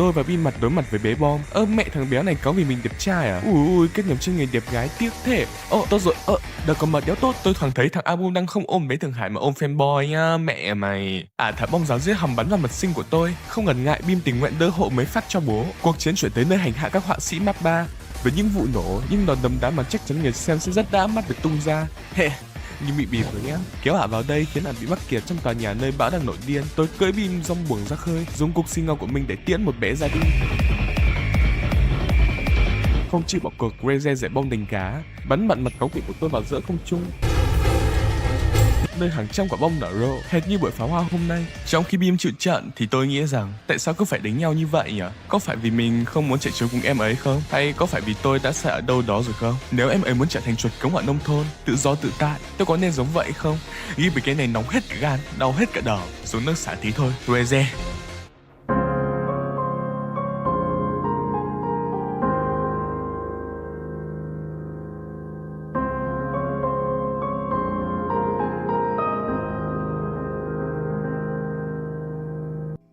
tôi và Bim mặt đối mặt với bé Bom. Mẹ thằng béo này có vì mình đẹp trai à? Ui, kết nhầm trên người đẹp gái tiếc thế. Tốt rồi. Đâu có mật đéo tốt. Tôi thoáng thấy thằng album đang không ôm bé Thượng Hải mà ôm fanboy nhá. Mẹ mày. Thả bom giáo giết hòng bắn vào mật sinh của tôi. Không ngần ngại, Bim tình nguyện đỡ hộ mới phát cho bố. Cuộc chiến chuyển tới nơi hành hạ các họa sĩ map 3. Với những vụ nổ, những đòn đấm đá mà chắc chắn người xem sẽ rất đã mắt được tung ra. Nhưng bị bịp rồi nhá. Kéo ả vào đây khiến ả bị mắc kẹt trong tòa nhà nơi bão đang nổi điên. Tôi cưỡi Bim rong buồng ra khơi, dùng cuộc sinh ngao của mình để tiễn một bé ra đi. Không chịu bỏ cuộc, Reze dạy bom đánh cá, bắn mặn mặt cáu kỉnh của tôi vào giữa không trung, nơi hàng trăm quả bom nở rộ, hệt như buổi pháo hoa hôm nay. Trong khi Bim chịu trận thì tôi nghĩ rằng tại sao cứ phải đánh nhau như vậy nhỉ? Có phải vì mình không muốn chạy trốn cùng em ấy không? Hay có phải vì tôi đã sai ở đâu đó rồi không? Nếu em ấy muốn trở thành chuột cống ở nông thôn, tự do tự tại, tôi có nên giống vậy không? Ghi về cái này nóng hết cả gan, đau hết cả đầu, xuống nước xả tí thôi. Reze.